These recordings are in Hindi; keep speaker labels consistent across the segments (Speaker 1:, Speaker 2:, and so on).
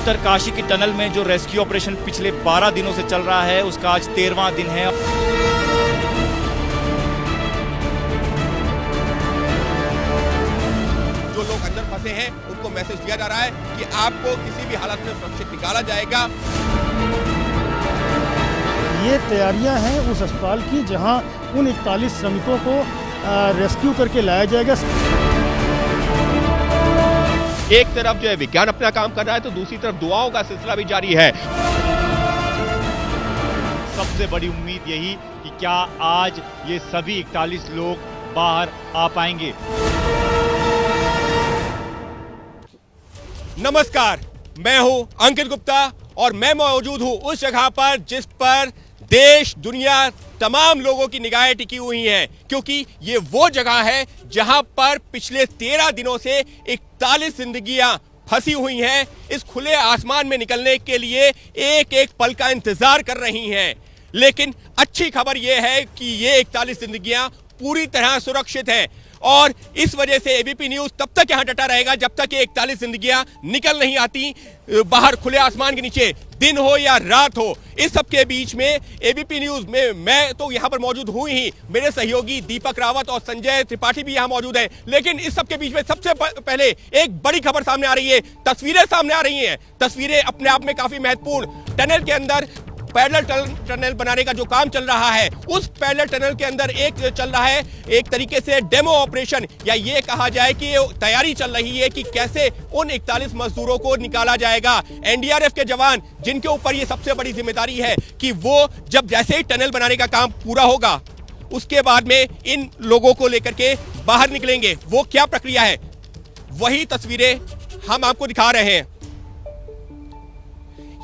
Speaker 1: उत्तरकाशी की टनल में जो रेस्क्यू ऑपरेशन पिछले 12 दिनों से चल रहा है, उसका आज 13वां दिन है।
Speaker 2: जो लोग अंदर फंसे हैं उनको मैसेज दिया जा रहा है कि आपको किसी भी हालत में सुरक्षित निकाला जाएगा।
Speaker 3: ये तैयारियां हैं उस अस्पताल की जहां उन 41 श्रमिकों को रेस्क्यू करके लाया जाएगा।
Speaker 2: एक तरफ जो है विज्ञान अपना काम कर रहा है तो दूसरी तरफ दुआओं का सिलसिला भी जारी है।
Speaker 1: सबसे बड़ी उम्मीद यही कि क्या आज ये सभी 41 लोग बाहर आ पाएंगे।
Speaker 2: नमस्कार, मैं हूं अंकित गुप्ता और मैं मौजूद हूं उस जगह पर जिस पर देश दुनिया तमाम लोगों की निगाहें टिकी हुई हैं, क्योंकि ये वो जगह है जहां पर पिछले 13 दिनों से 41 जिंदगियां फंसी हुई हैं। इस खुले आसमान में निकलने के लिए एक एक पल का इंतजार कर रही हैं। लेकिन अच्छी खबर यह है कि ये 41 जिंदगियां पूरी तरह सुरक्षित हैं और इस वजह से एबीपी न्यूज तब तक यहां डटा रहेगा जब तक ये 41 जिंदगियां निकल नहीं आती बाहर खुले आसमान के नीचे, दिन हो या रात हो। इस सब के बीच में एबीपी न्यूज में मैं तो यहां पर मौजूद हूं ही, मेरे सहयोगी दीपक रावत और संजय त्रिपाठी भी यहां मौजूद हैं। लेकिन इस सब के बीच में सबसे पहले एक बड़ी खबर सामने आ रही है, तस्वीरें सामने आ रही हैं। तस्वीरें अपने आप में काफी महत्वपूर्ण। टनल के अंदर पैरेलल टनल बनाने का जो काम चल रहा है, उस पैरेलल टनल के अंदर एक चल रहा है एक तरीके से डेमो ऑपरेशन, या ये कहा जाए कि तैयारी चल रही है कि कैसे उन 41 मजदूरों को निकाला जाएगा। एनडीआरएफ के जवान जिनके ऊपर ये सबसे बड़ी जिम्मेदारी है कि वो जब जैसे ही टनल बनाने का काम पूरा होगा उसके बाद में इन लोगों को लेकर के बाहर निकलेंगे। वो क्या प्रक्रिया है, वही तस्वीरें हम आपको दिखा रहे हैं।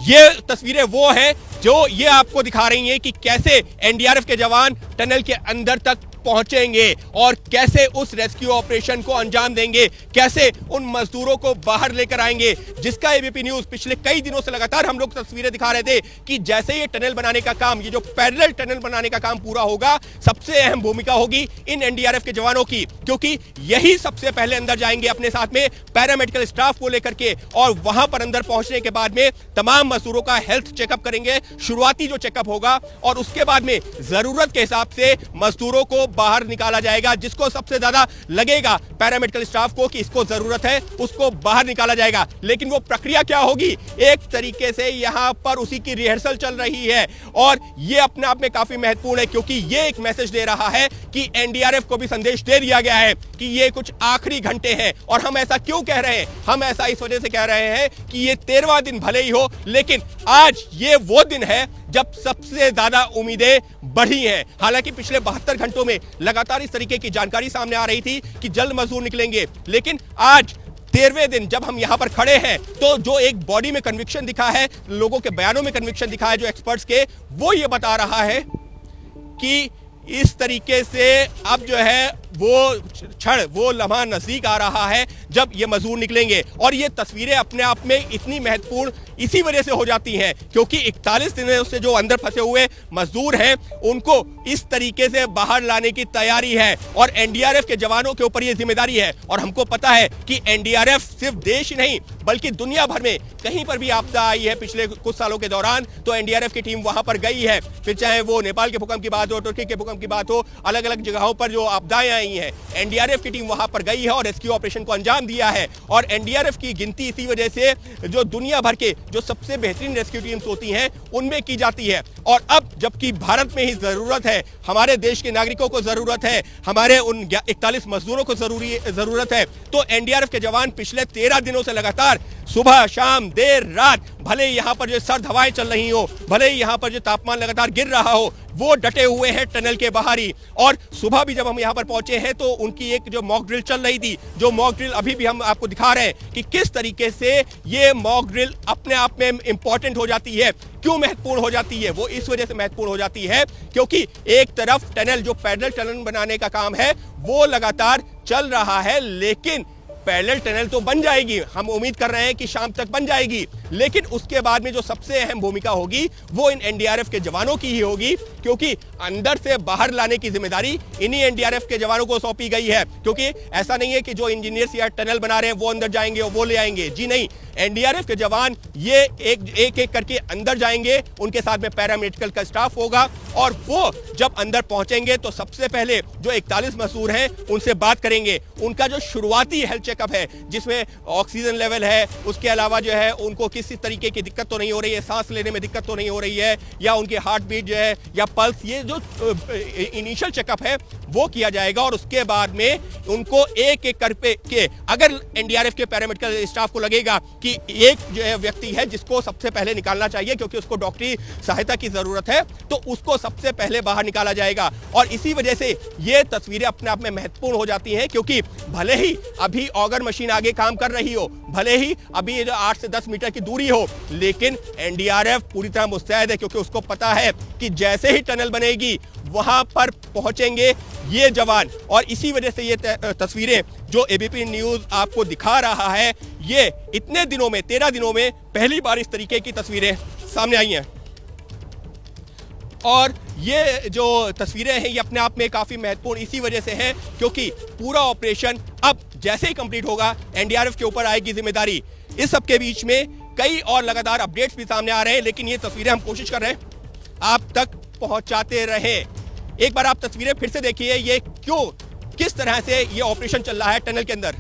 Speaker 2: ये तस्वीरें वो हैं जो ये आपको दिखा रही हैं कि कैसे एनडीआरएफ के जवान टनल के अंदर तक पहुंचेंगे और कैसे उस रेस्क्यू ऑपरेशन को अंजाम देंगे, कैसे उन मजदूरों को बाहर लेकर आएंगे, जिसका एबीपी न्यूज पिछले कई दिनों से लगातार हम लोग तस्वीरें दिखा रहे थे कि जैसे ये टनल बनाने का काम, ये जो पैरेलल टनल बनाने का काम पूरा होगा, सबसे अहम भूमिका होगी इन एनडीआरएफ के जवानों की, क्योंकि यही सबसे पहले अंदर जाएंगे अपने साथ में पैरामेडिकल स्टाफ को लेकर के, और वहां पर अंदर पहुंचने के बाद में तमाम मजदूरों का हेल्थ चेकअप करेंगे, शुरुआती जो चेकअप होगा, और उसके बाद में जरूरत के हिसाब से मजदूरों को बाहर निकाला जाएगा। जिसको सबसे ज्यादा लगेगा पैरामेडिकल स्टाफ को कि इसको जरूरत है, उसको बाहर निकाला जाएगा। लेकिन वो प्रक्रिया क्या होगी, एक तरीके से यहां पर उसी की रिहर्सल चल रही है और ये अपने आप में काफी महत्वपूर्ण है, क्योंकि ये एक मैसेज दे रहा है कि एनडीआरएफ को भी संदेश दे दिया गया है कि ये कुछ आखिरी घंटे हैं। और हम ऐसा क्यों कह रहे हैं, हम ऐसा इस वजह से कह रहे हैं कि ये 13वां दिन भले ही हो, लेकिन आज ये वो दिन है जब सबसे ज्यादा उम्मीदें बढ़ी हैं। हालांकि पिछले 72 घंटों में लगातार इस तरीके की जानकारी सामने आ रही थी कि जल्द मजदूर निकलेंगे, लेकिन आज 13वें दिन जब हम यहां पर खड़े हैं तो जो एक बॉडी में कन्विक्शन दिखा है, लोगों के बयानों में कन्विक्शन दिखा है जो एक्सपर्ट्स के, वो ये बता रहा है कि इस तरीके से अब जो है वो क्षण, वो लम्हा नजदीक आ रहा है जब ये मजदूर निकलेंगे। और ये तस्वीरें अपने आप में इतनी महत्वपूर्ण इसी वजह से हो जाती हैं क्योंकि 41 दिनों से जो अंदर फंसे हुए मजदूर हैं उनको इस तरीके से बाहर लाने की तैयारी है और एनडीआरएफ के जवानों के ऊपर ये जिम्मेदारी है। और हमको पता है कि एनडीआरएफ सिर्फ देश ही नहीं बल्कि दुनिया भर में कहीं पर भी आपदा आई है पिछले कुछ सालों के दौरान तो एनडीआरएफ की टीम वहां पर गई है। फिर चाहे वो नेपाल के भूकंप की बात हो, तुर्की के भूकंप की बात हो, अलग अलग जगहों पर जो आपदाएं आई हैं, एनडीआरएफ की टीम वहां पर गई है और रेस्क्यू ऑपरेशन को अंजाम दिया है। और एनडीआरएफ की गिनती इसी वजह से जो दुनिया भर के जो सबसे बेहतरीन रेस्क्यू टीम्स होती हैं उनमें की जाती है। और अब जबकि भारत में ही जरूरत है, हमारे देश के नागरिकों को जरूरत है, हमारे उन 41 मजदूरों को जरूरत है, तो एनडीआरएफ के जवान पिछले 13 दिनों से लगातार सुबह शाम देर रात, भले यहाँ पर जो सर्द हवाएं चल रही हो, भले यहाँ पर जो तापमान लगातार गिर रहा हो, वो डटे हुए हैं टनल के बाहर ही। और सुबह भी जब हम यहाँ पर पहुंचे हैं तो उनकी एक जो मॉक ड्रिल चल रही थी, जो मॉक ड्रिल अभी भी हम आपको दिखा रहे हैं कि किस तरीके से ये मॉक ड्रिल अपने आप में इंपॉर्टेंट हो जाती है। क्यों महत्वपूर्ण हो जाती है, वो इस वजह से महत्वपूर्ण हो जाती है क्योंकि एक तरफ टनल जो पैरेलल टनल बनाने का काम है वो लगातार चल रहा है, लेकिन पैरेलल टनल तो बन जाएगी, हम उम्मीद कर रहे हैं कि शाम तक बन जाएगी, लेकिन उसके बाद में जो सबसे अहम भूमिका होगी वो इन एनडीआरएफ के जवानों की ही होगी, क्योंकि अंदर से बाहर लाने की जिम्मेदारी इन्हीं एनडीआरएफ के जवानों को सौंपी गई है। क्योंकि ऐसा नहीं है कि जो इंजीनियर्स या टनल बना रहे हैं वो अंदर जाएंगे और वो ले आएंगे, जी नहीं, एनडीआरएफ के जवान ये एक एक करके अंदर जाएंगे, उनके साथ में पैरामेडिकल का स्टाफ होगा और वो जब अंदर पहुंचेंगे तो सबसे पहले जो 41 मजदूर हैं उनसे बात करेंगे। उनका जो शुरुआती हेल्थ चेकअप है जिसमें ऑक्सीजन लेवल है, उसके अलावा जो है उनको किसी तरीके की दिक्कत तो नहीं हो रही है, सांस लेने में दिक्कत तो नहीं हो रही है, या उनकी हार्ट बीट जो है या पल्स, ये जो इनिशियल चेकअप है वो किया जाएगा। और उसके बाद में उनको एक एक करके अगर एनडीआरएफ के पैरामेडिकल स्टाफ को लगेगा कि एक जो है व्यक्ति है जिसको सबसे पहले निकालना चाहिए क्योंकि उसको डॉक्टरी सहायता की जरूरत है, तो उसको सबसे पहले बाहर निकाला जाएगा। और इसी वजह से ये तस्वीरें अपने आप में महत्वपूर्ण हो जाती हैं, क्योंकि भले ही अभी ऑगर मशीन आगे काम कर रही हो, भले ही अभी ये जो 8 से 10 मीटर की दूरी हो, लेकिन एनडीआरएफ पूरी तरह मुस्तैद है, क्योंकि उसको पता है कि जैसे ही टनल बनेगी वहां पर पहुंचेंगे ये जवान। और इसी वजह से ये तस्वीरें जो एबीपी न्यूज आपको दिखा रहा है, ये इतने दिनों में 13 दिनों में पहली बार इस तरीके की तस्वीरें सामने आई हैं। और ये जो तस्वीरें हैं ये अपने आप में काफी महत्वपूर्ण इसी वजह से हैं क्योंकि पूरा ऑपरेशन अब जैसे ही कंप्लीट होगा एनडीआरएफ के ऊपर आएगी जिम्मेदारी। इस सब के बीच में कई और लगातार अपडेट्स भी सामने आ रहे हैं, लेकिन ये तस्वीरें हम कोशिश कर रहे हैं आप तक पहुंचाते रहे। एक बार आप तस्वीरें फिर से देखिए, ये क्यों, किस तरह से ये ऑपरेशन चल रहा है टनल के अंदर।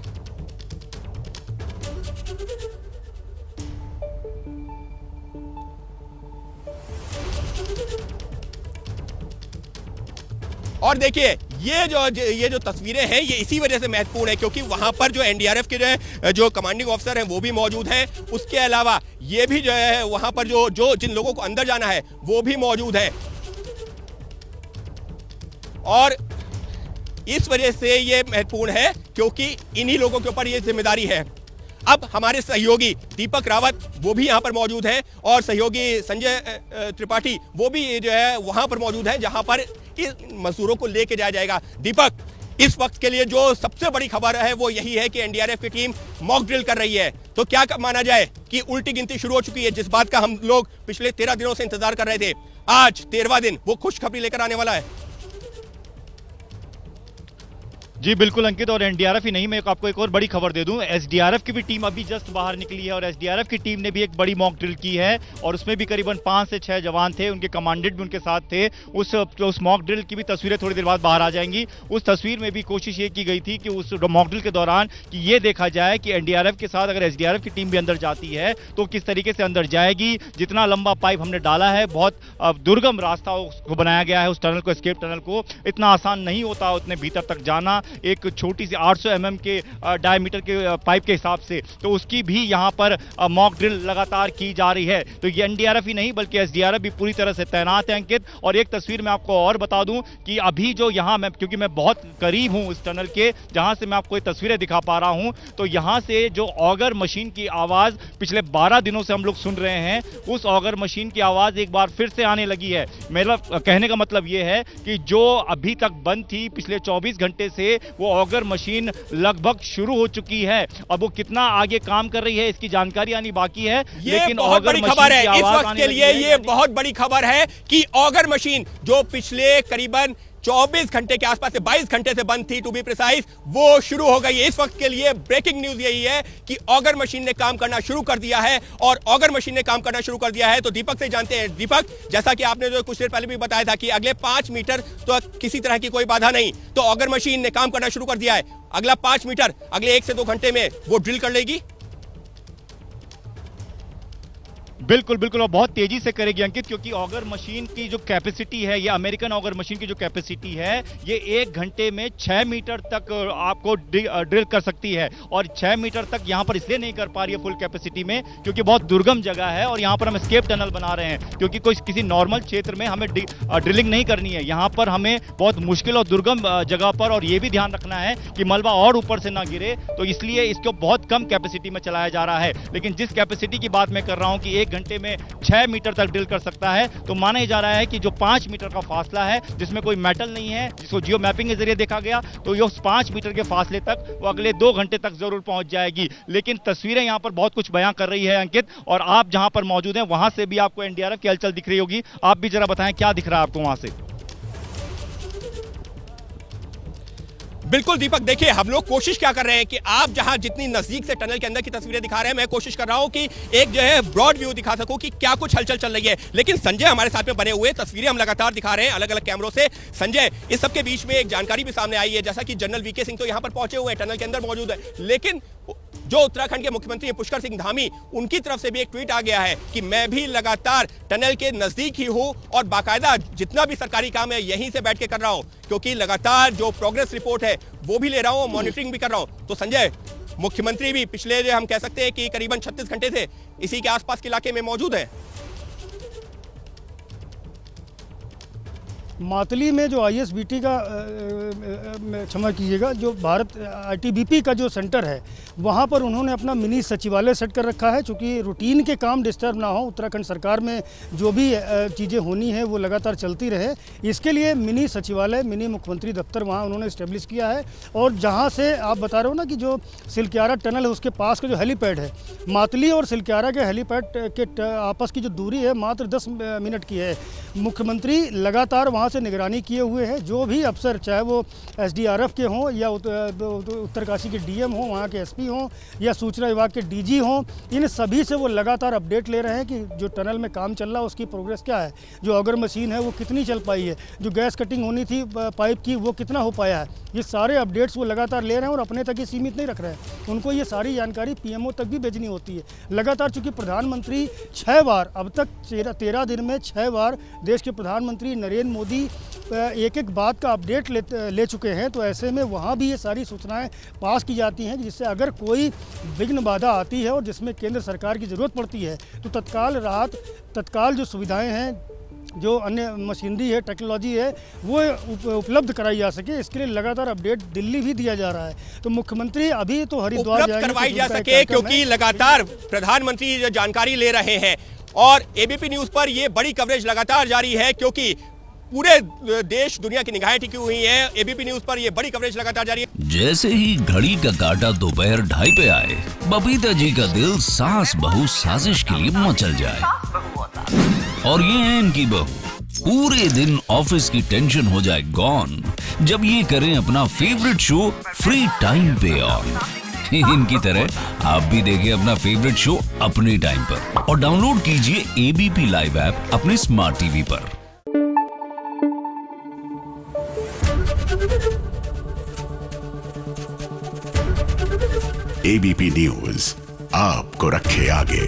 Speaker 2: और देखिए ये जो तस्वीरें हैं ये इसी वजह से महत्वपूर्ण है क्योंकि वहां पर जो एनडीआरएफ के जो कमांडिंग ऑफिसर हैं वो भी मौजूद हैं। उसके अलावा ये भी जो है वहां पर जो जिन लोगों को अंदर जाना है वो भी मौजूद है। और इस वजह से ये महत्वपूर्ण है क्योंकि इन्हीं लोगों के ऊपर ये जिम्मेदारी है। अब हमारे सहयोगी दीपक रावत वो भी यहाँ पर मौजूद हैं और सहयोगी संजय त्रिपाठी वो भी जो है वहां पर मौजूद हैं जहां पर इस मजदूरों को लेके जाया जाएगा। दीपक, इस वक्त के लिए जो सबसे बड़ी खबर है वो यही है कि एनडीआरएफ की टीम मॉक ड्रिल कर रही है, तो क्या माना जाए कि उल्टी गिनती शुरू हो चुकी है, जिस बात का हम लोग पिछले 13 दिनों से इंतजार कर रहे थे। आज 13वां दिन वो खुशखबरी लेकर आने वाला है।
Speaker 1: जी बिल्कुल अंकित, और एनडीआरएफ ही नहीं, मैं आपको एक और बड़ी खबर दे दूं, एसडीआरएफ की भी टीम अभी जस्ट बाहर निकली है और एसडीआरएफ की टीम ने भी एक बड़ी मॉक ड्रिल की है और उसमें भी करीबन 5 से 6 जवान थे, उनके कमांडेंट भी उनके साथ थे। उस मॉक ड्रिल की भी तस्वीरें थोड़ी देर बाद बाहर आ जाएंगी। उस तस्वीर में भी कोशिश ये की गई थी कि उस मॉक ड्रिल के दौरान कि ये देखा जाए कि एनडीआरएफ के साथ अगर एसडीआरएफ की टीम भी अंदर जाती है तो किस तरीके से अंदर जाएगी। जितना लंबा पाइप हमने डाला है, बहुत दुर्गम रास्ता उसको बनाया गया है, उस टनल को, एस्केप टनल को, इतना आसान नहीं होता उतने भीतर तक जाना एक छोटी 800 mm के डायमीटर के पाइप के हिसाब से, तो उसकी भी यहां पर मॉक ड्रिल लगातार की जा रही है। तो ये एनडीआरएफ ही नहीं बल्कि एसडीआरएफ भी पूरी तरह से तैनात है अंकित। और एक तस्वीर मैं आपको और बता दूं कि अभी जो यहां मैं, क्योंकि मैं बहुत करीब हूं उस टनल के जहां से मैं आपको ये तस्वीरें दिखा पा रहा हूं, तो यहां से जो ऑगर मशीन की आवाज पिछले 12 दिनों से हम लोग सुन रहे हैं, उस ऑगर मशीन की आवाज एक बार फिर से आने लगी है। मेरा कहने का मतलब यह है कि जो अभी तक बंद थी पिछले 24 घंटे से, वो ऑगर मशीन लगभग शुरू हो चुकी है। अब वो कितना आगे काम कर रही है इसकी जानकारी आनी बाकी है, लेकिन
Speaker 2: बहुत बड़ी खबर है इस वक्त के लिए, ये बहुत बड़ी खबर है कि ऑगर मशीन जो पिछले करीबन 24 घंटे के आसपास से 22 घंटे से बंद थी टू बी प्रिसाइज, वो शुरू हो गई है। इस वक्त के लिए ब्रेकिंग न्यूज यही है कि ऑगर मशीन ने काम करना शुरू कर दिया है और ऑगर मशीन ने काम करना शुरू कर दिया है। तो दीपक से जानते हैं, दीपक, जैसा कि आपने जो कुछ देर पहले भी बताया था कि अगले 5 मीटर तो किसी तरह की कोई बाधा नहीं, तो ऑगर मशीन ने काम करना शुरू कर दिया है। अगला 5 मीटर अगले 1 से 2 घंटे में वो ड्रिल कर लेगी।
Speaker 1: बिल्कुल बिल्कुल, और बहुत तेजी से करेगी अंकित, क्योंकि ऑगर मशीन की जो कैपेसिटी है, ये अमेरिकन ऑगर मशीन की जो कैपेसिटी है, ये 1 घंटे में 6 मीटर तक आपको ड्रिल कर सकती है। और 6 मीटर तक यहाँ पर इसलिए नहीं कर पा रही है फुल कैपेसिटी में क्योंकि बहुत दुर्गम जगह है और यहाँ पर हम एस्केप टनल बना रहे हैं, क्योंकि किसी नॉर्मल क्षेत्र में हमें ड्रिलिंग नहीं करनी है। यहाँ पर हमें बहुत मुश्किल और दुर्गम जगह पर, और ये भी ध्यान रखना है कि मलबा और ऊपर से ना गिरे, तो इसलिए इसको बहुत कम कैपेसिटी में चलाया जा रहा है। लेकिन जिस कैपेसिटी की बात मैं कर रहा हूँ कि 1 घंटे में 6 मीटर तक ड्रिल कर सकता है। तो माना जा रहा है कि जो 5 मीटर का फासला है जिसमें कोई मेटल नहीं है, जिसको जियो मैपिंग के जरिए देखा गया, तो ये उस 5 मीटर के फासले तक वो अगले 2 घंटे तक जरूर पहुंच जाएगी। लेकिन तस्वीरें यहां पर बहुत कुछ बयां कर रही है अंकित, और आप जहां पर मौजूद हैं वहां से भी आपको एनडीआरएफ की हलचल दिख रही होगी। आप भी जरा बताएं क्या दिख रहा है आपको वहां से।
Speaker 2: बिल्कुल दीपक, देखिए हम लोग कोशिश क्या कर रहे हैं कि आप जहां जितनी नजदीक से टनल के अंदर की तस्वीरें दिखा रहे हैं, मैं कोशिश कर रहा हूं कि एक जो है ब्रॉड व्यू दिखा सकूं कि क्या कुछ हलचल चल रही है। लेकिन संजय हमारे साथ में बने हुए, तस्वीरें हम लगातार दिखा रहे हैं अलग अलग कैमरों से। संजय, इस सबके बीच में एक जानकारी भी सामने आई है, जैसा कि जनरल वीके सिंह तो यहां पर पहुंचे हुए हैं, टनल के अंदर मौजूद है, लेकिन जो उत्तराखंड के मुख्यमंत्री पुष्कर सिंह धामी, उनकी तरफ से भी एक ट्वीट आ गया है कि मैं भी लगातार टनल के नजदीक ही हूं और बाकायदा जितना भी सरकारी काम है यहीं से बैठ के कर रहा हूं, क्योंकि लगातार जो प्रोग्रेस रिपोर्ट है वो भी ले रहा हूं, मॉनिटरिंग भी कर रहा हूं। तो संजय, मुख्यमंत्री भी पिछले जो हम कह सकते हैं कि करीबन 36 घंटे से इसी के आसपास के इलाके में मौजूद है।
Speaker 3: मातली में जो आईएसबीटी का क्षमा कीजिएगा, जो भारत आईटीबीपी का जो सेंटर है वहाँ पर उन्होंने अपना मिनी सचिवालय सेट कर रखा है, चूँकि रूटीन के काम डिस्टर्ब ना हो, उत्तराखंड सरकार में जो भी चीज़ें होनी है वो लगातार चलती रहे, इसके लिए मिनी सचिवालय, मिनी मुख्यमंत्री दफ्तर वहाँ उन्होंने इस्टेब्लिश किया है। और जहाँ से आप बता रहे हो ना कि जो सिलक्यारा टनल है उसके पास का जो हेलीपैड है, मातली और सिलक्यारा के हेलीपैड के आपस की जो दूरी है मात्र 10 मिनट की है। मुख्यमंत्री लगातार वहाँ से निगरानी किए हुए हैं, जो भी अफसर चाहे वो एसडीआरएफ के हों या उत्तरकाशी के डीएम हों, वहाँ के एसपी हों या सूचना विभाग के डीजी हों, इन सभी से वो लगातार अपडेट ले रहे हैं कि जो टनल में काम चल रहा है उसकी प्रोग्रेस क्या है, जो ऑगर मशीन है वो कितनी चल पाई है, जो गैस कटिंग होनी थी पाइप की वो कितना हो पाया है। ये सारे अपडेट्स वो लगातार ले रहे हैं और अपने तक ही सीमित नहीं रख रहे हैं, उनको ये सारी जानकारी पीएमओ तक भी भेजनी होती है लगातार। चूँकि प्रधानमंत्री 6 बार, अब तक 13 दिन में 6 बार देश के प्रधानमंत्री नरेंद्र मोदी एक एक बात का अपडेट ले चुके हैं, तो ऐसे में वहाँ भी ये सारी सूचनाएं पास की जाती हैं जिससे अगर कोई विघ्न बाधा आती है और जिसमें केंद्र सरकार की ज़रूरत पड़ती है तो तत्काल राहत, तत्काल जो सुविधाएं हैं, जो अन्य मशीनरी है, टेक्नोलॉजी है, वो उपलब्ध कराई जा सके, इसके लिए लगातार अपडेट दिल्ली भी दिया जा रहा है। तो मुख्यमंत्री अभी तो हरिद्वार
Speaker 2: उपलब्ध करवाई जा सके, क्योंकि लगातार प्रधानमंत्री जानकारी ले रहे हैं और एबीपी न्यूज पर ये बड़ी कवरेज लगातार जारी है, क्योंकि पूरे देश दुनिया की निगाहें टिकी हुई हैं। एबीपी न्यूज पर ये बड़ी कवरेज लगातार जारी है।
Speaker 4: जैसे ही घड़ी का काटा दोपहर 2:30 पे आए, बबीता जी का दिल सास बहू साजिश के लिए मचल जाए। और ये है इनकी बहू, पूरे दिन ऑफिस की टेंशन हो जाए गॉन जब ये करें अपना फेवरेट शो फ्री टाइम पे ऑन। इनकी तरह आप भी देखें अपना फेवरेट शो अपने टाइम पर और डाउनलोड कीजिए एबीपी लाइव ऐप अपने स्मार्ट टीवी पर।
Speaker 5: एबीपी न्यूज आपको रखे आगे।